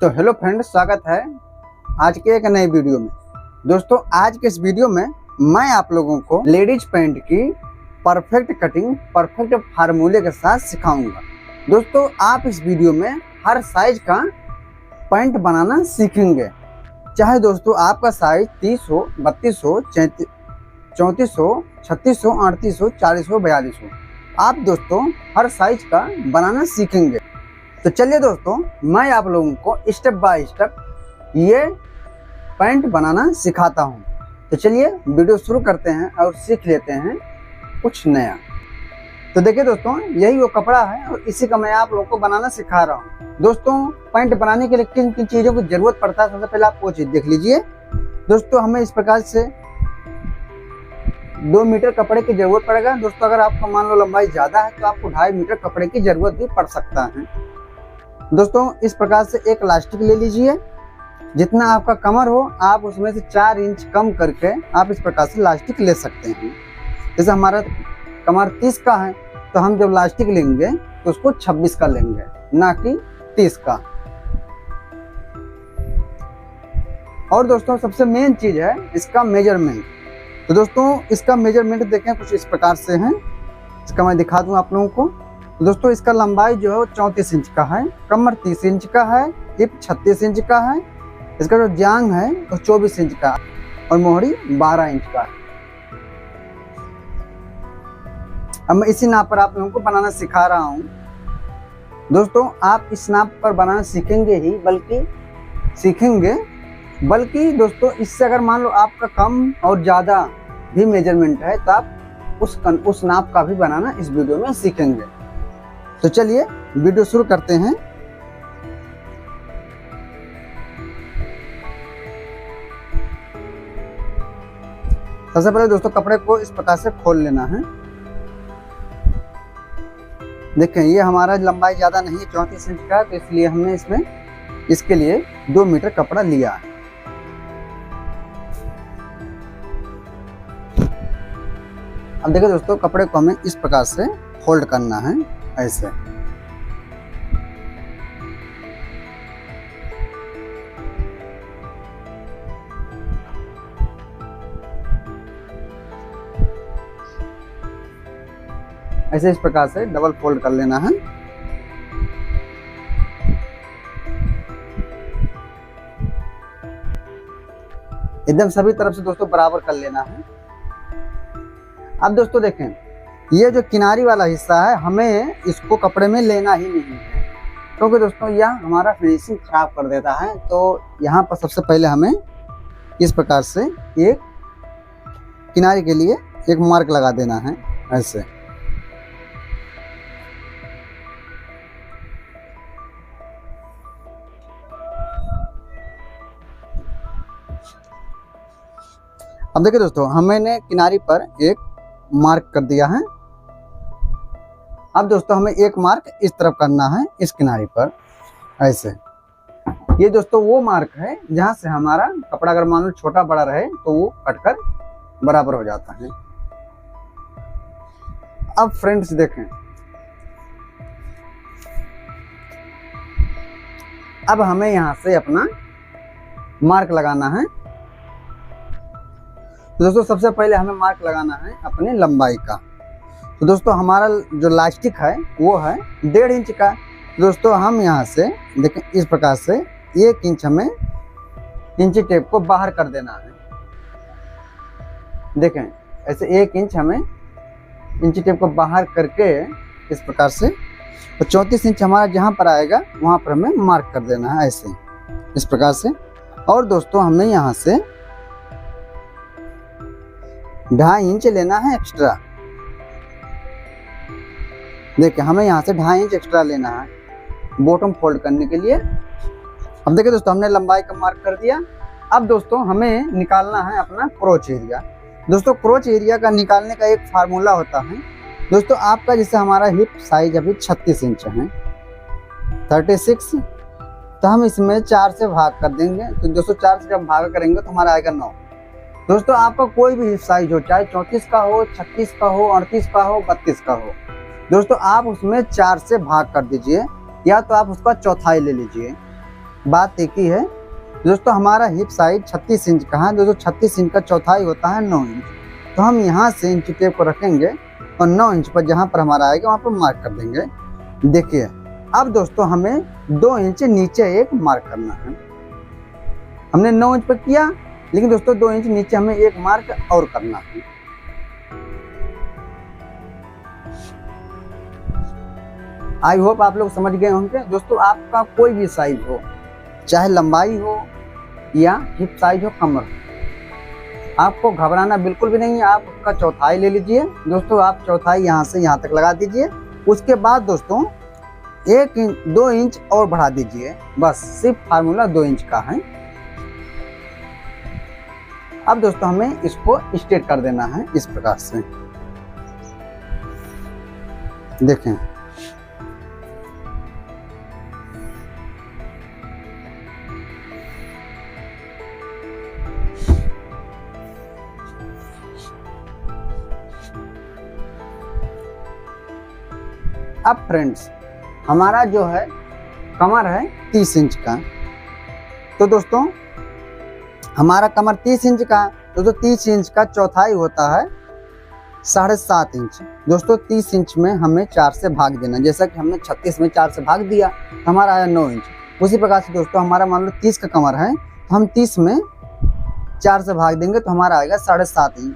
तो hello friends, स्वागत है आज के एक नए वीडियो में। दोस्तों, आज के इस वीडियो में मैं आप लोगों को लेडीज पैंट की परफेक्ट कटिंग परफेक्ट फार्मूले के साथ सिखाऊंगा। दोस्तों, आप इस वीडियो में हर साइज का पैंट बनाना सीखेंगे। चाहे दोस्तों आपका साइज 30 हो, 32 हो, 34 हो, 36 हो, 38 हो, 40 हो, 42 हो, आप दोस्तों हर साइज का बनाना सीखेंगे। तो चलिए दोस्तों, मैं आप लोगों को स्टेप बाय स्टेप ये पैंट बनाना सिखाता हूँ। तो चलिए वीडियो शुरू करते हैं और सीख लेते हैं कुछ नया। तो देखिए दोस्तों, यही वो कपड़ा है और इसी का मैं आप लोगों को बनाना सिखा रहा हूँ। दोस्तों, पैंट बनाने के लिए किन किन चीज़ों की जरूरत पड़ता है, सबसे पहले आप वो चीज़ देख लीजिए। दोस्तों, हमें इस प्रकार से 2 मीटर कपड़े की जरूरत पड़ेगा। दोस्तों, अगर आपका मान लो लंबाई ज़्यादा है तो आपको 2.5 मीटर कपड़े की जरूरत भी पड़ सकता है। दोस्तों, इस प्रकार से एक इलास्टिक ले लीजिए। जितना आपका कमर हो आप उसमें से 4 इंच कम करके आप इस प्रकार से इलास्टिक ले सकते हैं। जैसे हमारा कमर 30 का है तो हम जब इलास्टिक लेंगे तो उसको 26 का लेंगे, ना कि 30 का। और दोस्तों, सबसे मेन चीज है इसका मेजरमेंट। तो दोस्तों, इसका मेजरमेंट देखें कुछ इस प्रकार से है। इसका मैं दिखा दूं आप लोगों को। तो दोस्तों, इसका लंबाई जो है वो 34 इंच का है, कमर 30 इंच का है, हिप 36 इंच का है, इसका जो जांग है वो 24 इंच का और मोहरी 12 इंच का है। अब मैं इसी नाप पर आप लोगों को बनाना सिखा रहा हूँ। दोस्तों, आप इस नाप पर बनाना सीखेंगे बल्कि दोस्तों, इससे अगर मान लो आपका कम और ज़्यादा भी मेजरमेंट है तो आप उस नाप का भी बनाना इस वीडियो में सीखेंगे। तो चलिए वीडियो शुरू करते हैं। सबसे पहले दोस्तों, कपड़े को इस प्रकार से खोल लेना है। देखें, ये हमारा लंबाई ज़्यादा नहीं है, 34 इंच का, तो इसलिए हमने इसमें इसके लिए 2 मीटर कपड़ा लिया है। अब देखिए दोस्तों, कपड़े को हमें इस प्रकार से फोल्ड करना है, ऐसे। ऐसे इस प्रकार से डबल फोल्ड कर लेना है। एकदम सभी तरफ से दोस्तों बराबर कर लेना है। अब दोस्तों देखें, ये जो किनारी वाला हिस्सा है हमें इसको कपड़े में लेना ही नहीं है, क्योंकि दोस्तों यह हमारा फिनिशिंग खराब कर देता है। तो यहाँ पर सबसे पहले हमें इस प्रकार से एक किनारे के लिए एक मार्क लगा देना है, ऐसे। अब देखिए दोस्तों, हमने किनारी पर एक मार्क कर दिया है। अब दोस्तों, हमें एक मार्क इस तरफ करना है, इस किनारी पर, ऐसे। ये दोस्तों वो मार्क है जहां से हमारा कपड़ा अगर मान लो छोटा बड़ा रहे तो वो कटकर बराबर हो जाता है। अब फ्रेंड्स देखें, अब हमें यहां से अपना मार्क लगाना है। तो दोस्तों, सबसे पहले हमें मार्क लगाना है अपनी लंबाई का। तो दोस्तों, हमारा जो इलास्टिक है वो है 1.5 इंच का। दोस्तों, हम यहाँ से देखें इस प्रकार से 1 इंच हमें इंची टेप को बाहर कर देना है। देखें, ऐसे 1 इंच हमें इंची टेप को बाहर करके इस प्रकार से, तो 34 इंच हमारा जहाँ पर आएगा वहाँ पर हमें मार्क कर देना है, ऐसे इस प्रकार से। और दोस्तों, हमें यहाँ से 2.5 इंच लेना है एक्स्ट्रा। देखिए, हमें यहाँ से 2.5 इंच एक्स्ट्रा लेना है बॉटम फोल्ड करने के लिए। अब देखिए दोस्तों, हमने लंबाई का मार्क कर दिया। अब दोस्तों, हमें निकालना है अपना क्रोच एरिया। दोस्तों, क्रोच एरिया का निकालने का एक फार्मूला होता है। दोस्तों, आपका जैसे हमारा हिप साइज अभी 36 इंच है, 36, तो हम इसमें 4 से भाग कर देंगे। तो दोस्तों, 4 से जब भाग करेंगे तो हमारा आएगा 9। दोस्तों, आपका कोई भी हिप साइज हो, चाहे 34 का हो, 36 का हो, 38 का हो, 32 का हो, दोस्तों आप उसमें 4 से भाग कर दीजिए, या तो आप उसका चौथाई ले लीजिए। बात एक ही है दोस्तों, हमारा हिप साइज 36 इंच का है दोस्तों। 36 इंच का चौथाई होता है 9 इंच। तो हम यहाँ से इंची टेप को रखेंगे और 9 इंच पर जहाँ पर हमारा आएगा वहाँ पर मार्क कर देंगे। देखिए अब दोस्तों हमें 2 इंच नीचे एक मार्क करना है। हमने 9 इंच पर किया, लेकिन दोस्तों 2 इंच नीचे हमें एक मार्क और करना है। आई होप आप लोग समझ गए होंगे दोस्तों। आपका कोई भी साइज हो, चाहे लंबाई हो या हिप साइज हो, कमर हो, आपको घबराना बिल्कुल भी नहीं है। आप उसका चौथाई ले लीजिए दोस्तों। आप चौथाई यहाँ से यहाँ तक लगा दीजिए। उसके बाद दोस्तों 2 इंच और बढ़ा दीजिए। बस सिर्फ फार्मूला 2 इंच का है। अब दोस्तों हमें इसको स्ट्रेट कर देना है इस प्रकार से। देखें अब फ्रेंड्स हमारा जो है कमर है 30 इंच का। तो दोस्तों हमारा कमर 30 इंच का, तो 30 इंच का चौथाई होता है 7.5 इंच। दोस्तों 30 इंच में हमें 4 से भाग देना। जैसा कि हमने 36 में 4 से भाग दिया तो हमारा आया 9 इंच। उसी प्रकार से दोस्तों हमारा मान लो 30 का कमर है, तो हम 30 में 4 से भाग देंगे तो हमारा आएगा 7.5 इंच।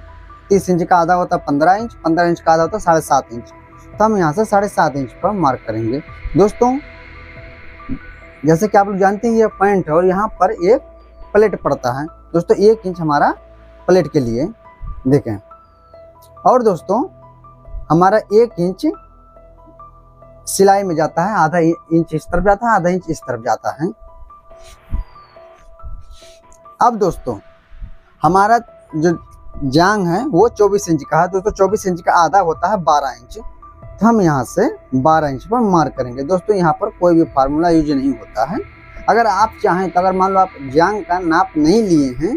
30 इंच का आधा होता है 15 इंच, 15 इंच का आधा होता है 7.5 इंच। तो हम यहाँ से 7.5 इंच पर मार्क करेंगे। दोस्तों जैसे कि आप लोग जानते हैं ये पैंट है और यहाँ पर एक प्लेट पड़ता है दोस्तों। 1 इंच हमारा प्लेट के लिए देखें। और दोस्तों हमारा 1 इंच सिलाई में जाता है, आधा इंच इस तरफ जाता है, आधा इंच इस तरफ जाता है। अब दोस्तों हमारा जो जांग है वो 24 इंच का है दोस्तों। 24 इंच का आधा होता है 12 इंच। तो हम यहाँ से 12 इंच पर मार्क करेंगे। दोस्तों यहाँ पर कोई भी फार्मूला यूज नहीं होता है। अगर आप चाहें तो अगर मान लो आप जांग का नाप नहीं लिए हैं,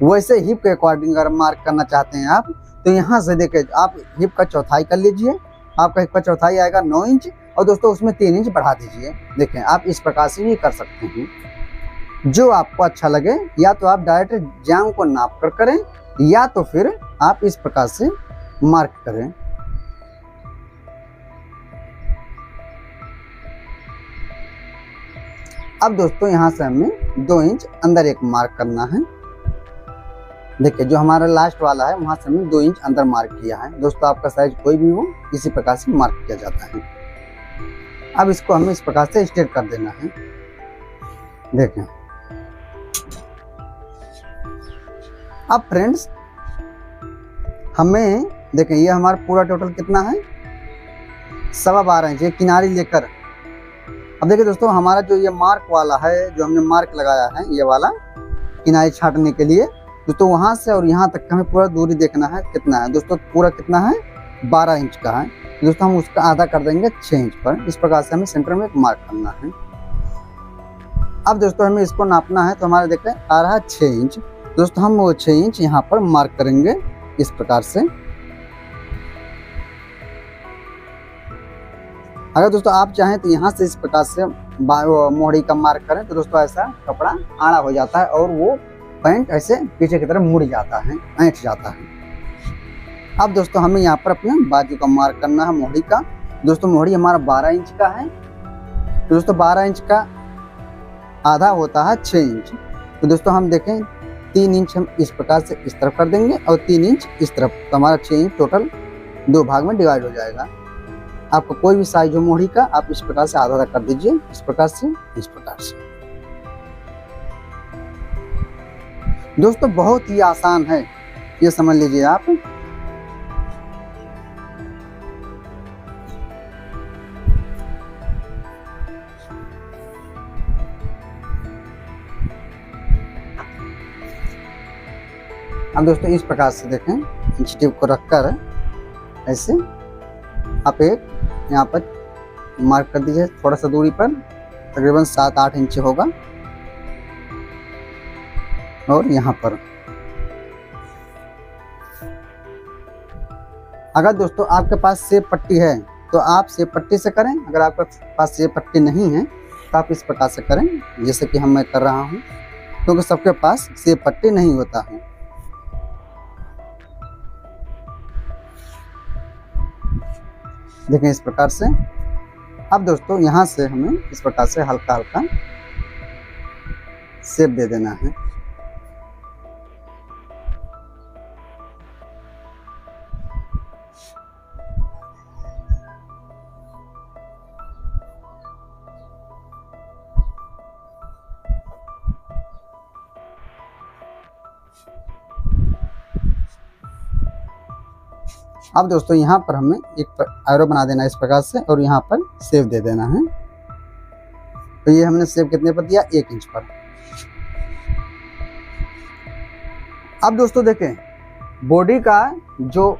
वैसे हिप के अकॉर्डिंग अगर मार्क करना चाहते हैं आप, तो यहाँ से देखिए आप हिप का चौथाई कर लीजिए। आपका हिप का चौथाई आएगा 9 इंच और दोस्तों उसमें 3 इंच बढ़ा दीजिए। देखें आप इस प्रकार से भी कर सकते हैं, जो आपको अच्छा लगे। या तो आप डायरेक्ट जांग को नाप कर करें, या तो फिर आप इस प्रकार से मार्क करें। अब दोस्तों यहाँ से हमें 2 इंच अंदर एक मार्क करना है। देखिए जो हमारा लास्ट वाला है वहां से हमने 2 इंच अंदर मार्क किया है। दोस्तों आपका साइज कोई भी हो, इसी प्रकार से मार्क किया जाता है। अब इसको हमें इस प्रकार से स्ट्रेट कर देना है। देखें अब फ्रेंड्स हमें देखें ये हमारा पूरा टोटल कितना है 12.25 इंच, ये किनारी लेकर। अब देखिए दोस्तों हमारा जो ये मार्क वाला है, जो हमने मार्क लगाया है ये वाला किनारी छांटने के लिए, दोस्तों वहां से और यहाँ तक हमें पूरा दूरी देखना है कितना है। दोस्तों पूरा कितना है 12 इंच का है। दोस्तों हम उसका आधा कर देंगे 6 इंच पर। इस प्रकार से हमें सेंटर में एक मार्क करना है। अब दोस्तों हमें इसको नापना है, तो हमारा देखते हैं आ रहा है 6 इंच। दोस्तों हम वो 6 इंच यहाँ पर मार्क करेंगे इस प्रकार से। अगर दोस्तों आप चाहें तो यहाँ से इस प्रकार से मोहड़ी का मार्क करें, तो दोस्तों ऐसा कपड़ा आड़ा हो जाता है और वो पैंट ऐसे पीछे की तरफ मुड़ जाता है, ऐंठ जाता है। अब दोस्तों हमें यहाँ पर अपने बाजू का मार्क करना है मोहड़ी का। दोस्तों मोहड़ी हमारा 12 इंच का है। तो दोस्तों 12 इंच का आधा होता है 6 इंच। तो दोस्तों हम देखें 3 इंच हम इस प्रकार से इस तरफ कर देंगे और 3 इंच इस तरफ। तो हमारा 6 इंच टोटल 2 भाग में डिवाइड हो जाएगा। आपको कोई भी साइज हो मोहड़ी का, आप इस प्रकार से आधा कर दीजिए, इस प्रकार से, इस प्रकार से। दोस्तों बहुत ही आसान है, ये समझ लीजिए आप। अब दोस्तों इस प्रकार से देखें, इंच टेप को रखकर ऐसे आप एक यहाँ पर मार्क कर दीजिए थोड़ा सा दूरी पर, तकरीबन 7-8 इंच होगा। और यहाँ पर अगर दोस्तों आपके पास सेब पट्टी है तो आप सेब पट्टी से करें। अगर आपके पास सेब पट्टी नहीं है तो आप इस प्रकार से करें जैसे कि मैं कर रहा हूँ, क्योंकि सबके पास सेब पट्टी नहीं होता है। देखें इस प्रकार से। अब दोस्तों यहाँ से हमें इस प्रकार से हल्का हल्का शेप दे देना है। अब दोस्तों यहाँ पर हमें एक एरो बना देना है इस प्रकार से, और यहाँ पर शेप दे देना है। तो ये हमने शेप कितने पर दिया, 1 इंच पर। अब दोस्तों देखें, बॉडी का जो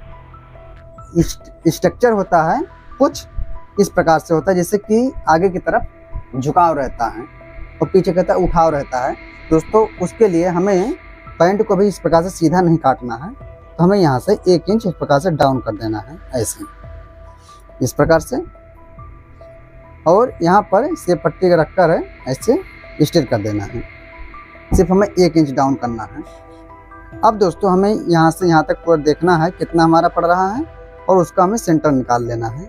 स्ट्रक्चर होता है कुछ इस प्रकार से होता है, जैसे कि आगे की तरफ झुकाव रहता है और पीछे की तरफ उठाव रहता है। दोस्तों उसके लिए हमें पैंट को भी इस प्रकार से सीधा नहीं काटना है, तो हमें यहाँ से 1 इंच इस प्रकार से डाउन कर देना है, ऐसे इस प्रकार से। और यहाँ पर शेप पट्टी का रखकर है ऐसे स्ट्रेट कर देना है। सिर्फ हमें 1 इंच डाउन करना है। अब दोस्तों हमें यहाँ से यहाँ तक पूरा देखना है कितना हमारा पड़ रहा है, और उसका हमें सेंटर निकाल लेना है।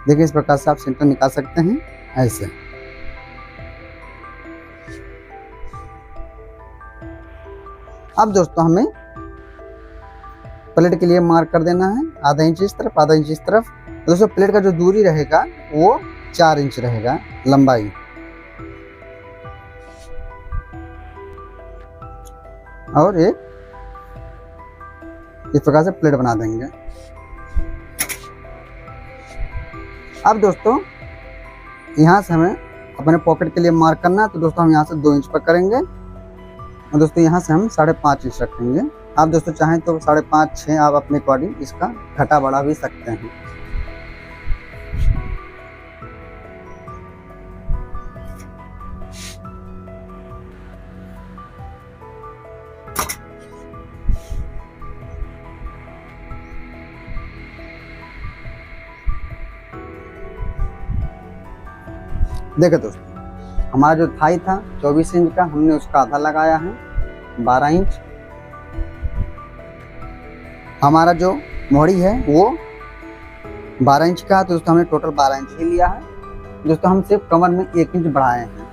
देखिए इस प्रकार से आप सेंटर निकाल सकते हैं ऐसे। अब दोस्तों हमें प्लेट के लिए मार्क कर देना है, आधा इंच इस तरफ, आधा इंच इस तरफ। दोस्तों प्लेट का जो दूरी रहेगा वो 4 इंच रहेगा लंबाई। और एक इस प्रकार से प्लेट बना देंगे। अब दोस्तों यहाँ से हमें अपने पॉकेट के लिए मार्क करना है, तो दोस्तों हम यहाँ से 2 इंच पर करेंगे, और दोस्तों यहाँ से हम 5.5 इंच रखेंगे। आप दोस्तों चाहें तो 5.5, 6 आप अपने अकॉर्डिंग इसका घटा बढ़ा भी सकते हैं। देखो दोस्तों, हमारा जो थाई था 24 इंच का, हमने उसका आधा लगाया है 12 इंच। हमारा जो मोड़ी है वो 12 इंच का, तो दोस्तों हमने टोटल 12 इंच ही लिया है। दोस्तों हम सिर्फ कमर में 1 इंच बढ़ाए हैं।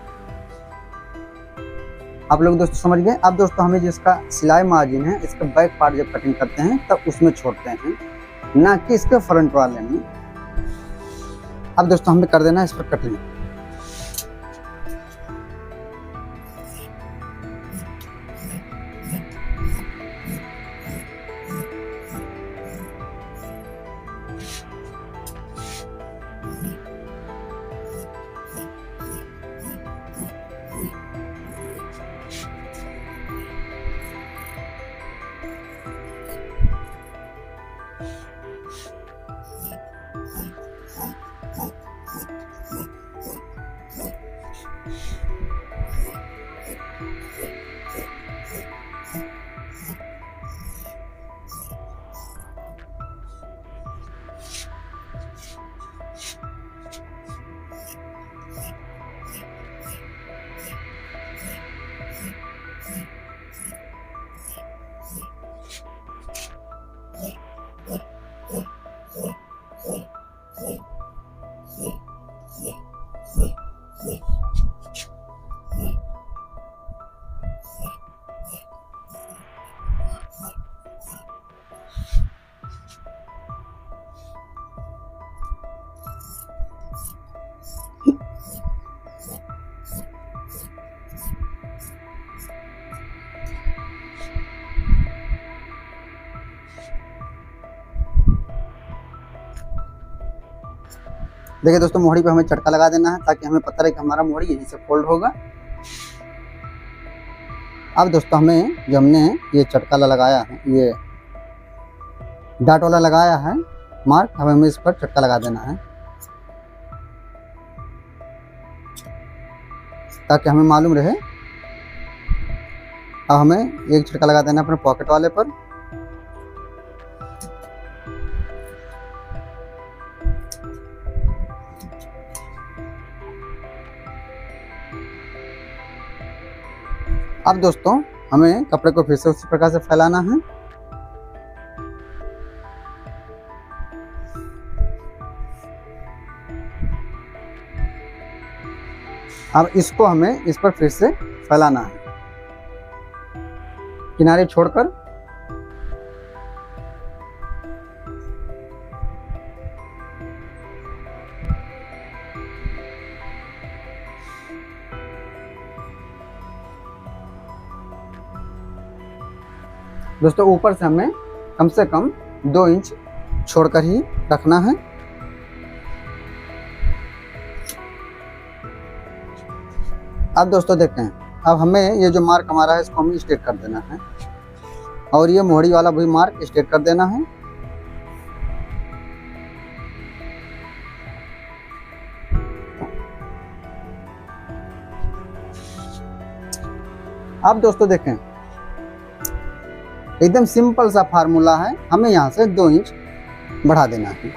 आप लोग दोस्तों समझ गए। अब दोस्तों हमें जिसका सिलाई मार्जिन है, इसका बैक पार्ट जब कटिंग करते हैं तब उसमें छोड़ते हैं, ना कि इसके फ्रंट वाले में। अब दोस्तों हमें कर देना है इस पर कटिंग। देखिए दोस्तों, मोहड़ी पे हमें चटका लगा देना है ताकि हमें पता रहे कि हमारा मोहड़ी यहीं से फोल्ड होगा। अब दोस्तों हमें जो हमने ये चटका लगाया है, ये डाट वाला लगाया है मार्क, हमें इस पर चटका लगा देना है ताकि हमें मालूम रहे। अब हमें एक चटका लगा देना है अपने पॉकेट वाले पर। अब दोस्तों हमें कपड़े को फिर से उसी प्रकार से फैलाना है। अब इसको हमें इस पर फिर से फैलाना है किनारे छोड़कर। दोस्तों ऊपर से हमें कम से कम 2 इंच छोड़कर ही रखना है। अब दोस्तों देखें, अब हमें ये जो मार्क हमारा है इसको हमें स्ट्रेट कर देना है और ये मोहरी वाला भी मार्क स्ट्रेट कर देना है। अब दोस्तों देखें, एकदम सिंपल सा फार्मूला है। हमें यहाँ से 2 इंच बढ़ा देना है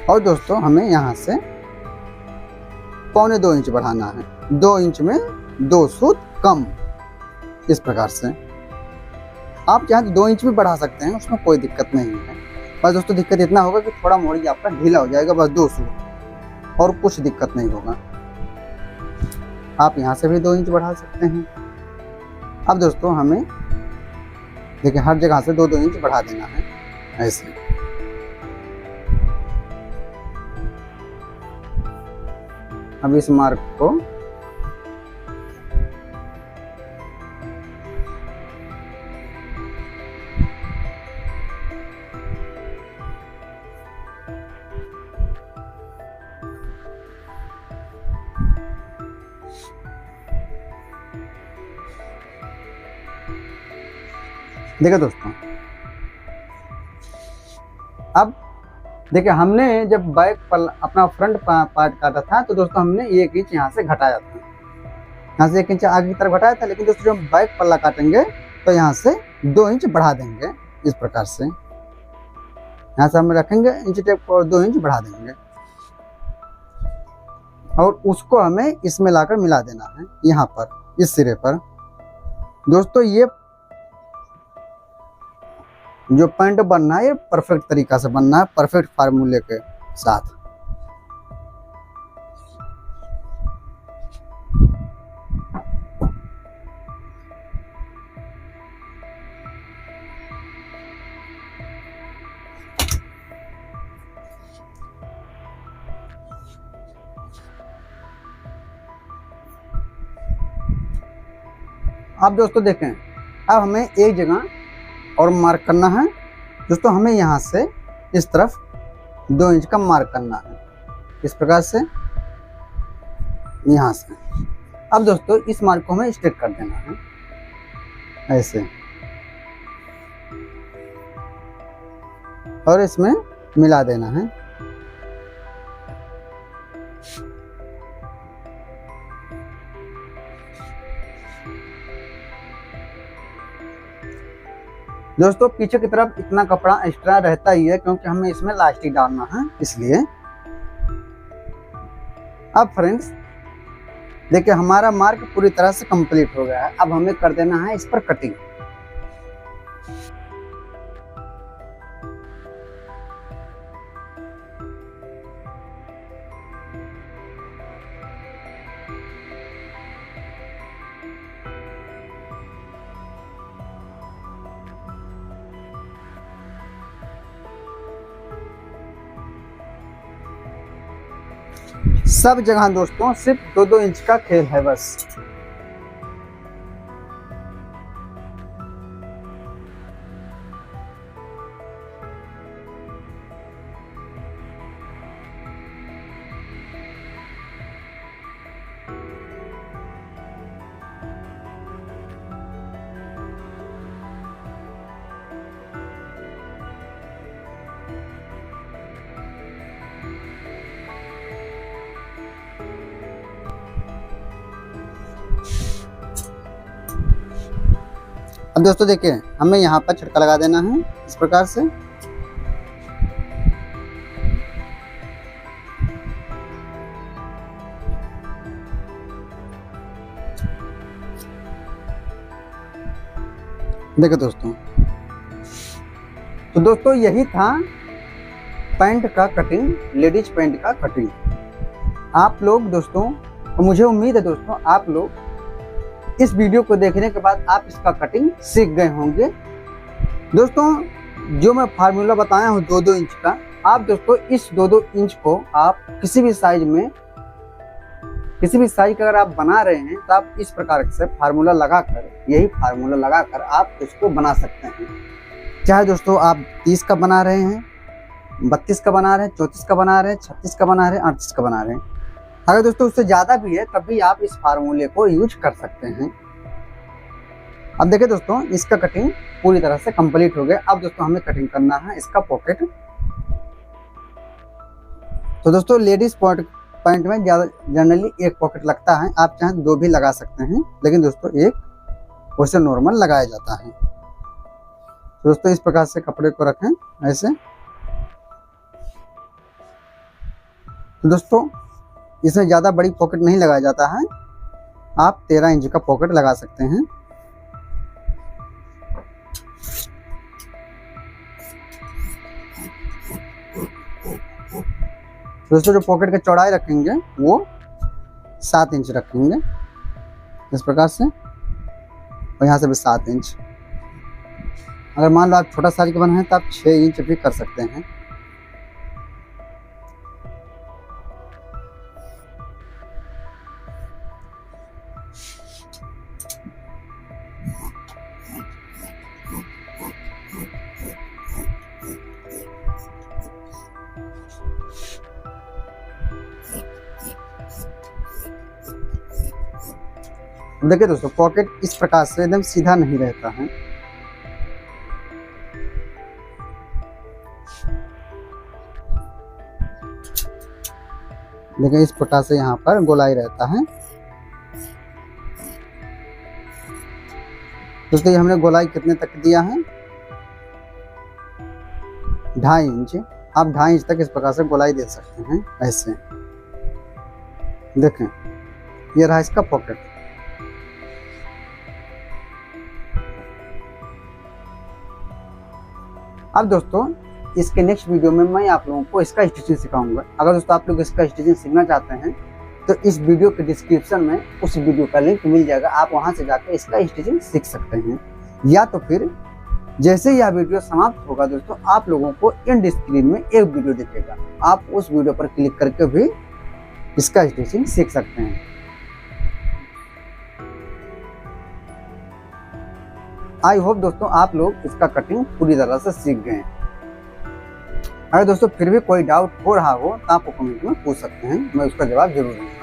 और दोस्तों हमें यहाँ से 1.25 इंच बढ़ाना है। 2 इंच में 2 सूत कम, इस प्रकार से। आप चाहे तो 2 इंच भी बढ़ा सकते हैं, उसमें कोई दिक्कत नहीं है। बस दोस्तों दिक्कत इतना होगा कि थोड़ा मोड़ी आपका ढीला हो जाएगा, बस 2 सूत, और कुछ दिक्कत नहीं होगा। आप यहाँ से भी 2 इंच बढ़ा सकते हैं। अब दोस्तों हमें देखिए हर जगह से 2-2 इंच बढ़ा देना है ऐसे। अब इस मार्क को देखिए दोस्तों, अब देखिए हमने जब बैक पल्ला अपना फ्रंट पार्ट काटा था तो दोस्तों हमने 1 इंच यहाँ से घटाया था, यहाँ से 1 इंच आगे की तरफ घटाया था। लेकिन दोस्तों जब बैक पल्ला काटेंगे तो यहाँ से 2 इंच बढ़ा देंगे इस प्रकार से। यहाँ से हम रखेंगे इंच टेप और 2 इंच बढ़ा देंगे और उसको हमें इसमें लाकर मिला देना है यहाँ पर, इस सिरे पर। दोस्तों ये जो पैंट बनना है ये परफेक्ट तरीका से बनना है, परफेक्ट फार्मूले के साथ। अब दोस्तों देखें, अब हमें एक जगह और मार्क करना है। दोस्तों हमें यहाँ से इस तरफ 2 इंच का मार्क करना है, इस प्रकार से यहाँ से। अब दोस्तों इस मार्क को हमें स्ट्रेट कर देना है ऐसे और इसमें मिला देना है। दोस्तों पीछे की तरफ इतना कपड़ा एक्स्ट्रा रहता ही है क्योंकि हमें इसमें इलास्टिक डालना है, इसलिए। अब फ्रेंड्स देखिए हमारा मार्क पूरी तरह से कंप्लीट हो गया है। अब हमें कर देना है इस पर कटिंग। सब जगह दोस्तों सिर्फ 2-2 इंच का खेल है बस। अब दोस्तों देखिए हमें यहाँ पर छिड़का लगा देना है इस प्रकार से। देखो दोस्तों, तो दोस्तों यही था पैंट का कटिंग, लेडीज पैंट का कटिंग। आप लोग दोस्तों, तो मुझे उम्मीद है दोस्तों आप लोग इस वीडियो को देखने के बाद आप इसका कटिंग सीख गए होंगे। दोस्तों जो मैं फार्मूला बताया हूँ 2-2 इंच का, आप दोस्तों इस 2-2 इंच को आप किसी भी साइज में, किसी भी साइज का अगर आप बना रहे हैं तो आप इस प्रकार से फार्मूला लगाकर, यही फार्मूला लगाकर आप उसको बना सकते हैं। चाहे दोस्तों आप 30 का बना रहे हैं, 32 का बना रहे हैं, 34 का बना रहे हैं, 36 का बना रहे हैं, 38 का बना रहे हैं, अगर दोस्तों उससे ज़्यादा भी है तब भी आप इस फार्मूले को यूज कर सकते हैं। अब देखिए दोस्तों, इसका कटिंग पूरी तरह से कंप्लीट हो गया। अब दोस्तों हमें कटिंग करना है इसका पॉकेट। तो दोस्तों लेडीज पैंट में ज़्यादा जनरली एक पॉकेट लगता है, आप चाहें 2 भी लगा सकते हैं, लेकिन दोस्तों एक वैसे नॉर्मल लगाया जाता है। तो दोस्तों इस प्रकार से कपड़े को रखें ऐसे। तो दोस्तों इसमें ज़्यादा बड़ी पॉकेट नहीं लगाया जाता है, आप 13 इंच का पॉकेट लगा सकते हैं। दोस्तों जो पॉकेट का चौड़ाई रखेंगे वो 7 इंच रखेंगे इस प्रकार से, और यहाँ से भी 7 इंच। अगर मान लो आप छोटा साइज का बना है तो आप 6 इंच भी कर सकते हैं। देखिए दोस्तों पॉकेट इस प्रकार से एकदम सीधा नहीं रहता है। देखिए इस प्रकार से यहाँ पर गोलाई रहता है। दोस्तों ये हमने गोलाई कितने तक दिया है, 2.5 इंच। आप 2.5 इंच तक इस प्रकार से गोलाई दे सकते हैं ऐसे। देखें ये रहा इसका पॉकेट। अब दोस्तों इसके नेक्स्ट वीडियो में मैं आप लोगों को इसका स्टिचिंग सिखाऊंगा। अगर दोस्तों आप लोग इसका स्टिचिंग सीखना चाहते हैं तो इस वीडियो के डिस्क्रिप्शन में उस वीडियो का लिंक मिल जाएगा, आप वहां से जाकर इसका स्टिचिंग सीख सकते हैं। या तो फिर जैसे ही यह वीडियो समाप्त होगा दोस्तों, आप लोगों को एंड स्क्रीन में एक वीडियो दिखेगा, आप उस वीडियो पर क्लिक करके भी इसका स्टिचिंग सीख सकते हैं। आई होप दोस्तों आप लोग इसका कटिंग पूरी तरह से सीख गए हैं। अगर दोस्तों फिर भी कोई डाउट हो रहा हो तो आप कमेंट में पूछ सकते हैं, मैं उसका जवाब जरूर दूंगा।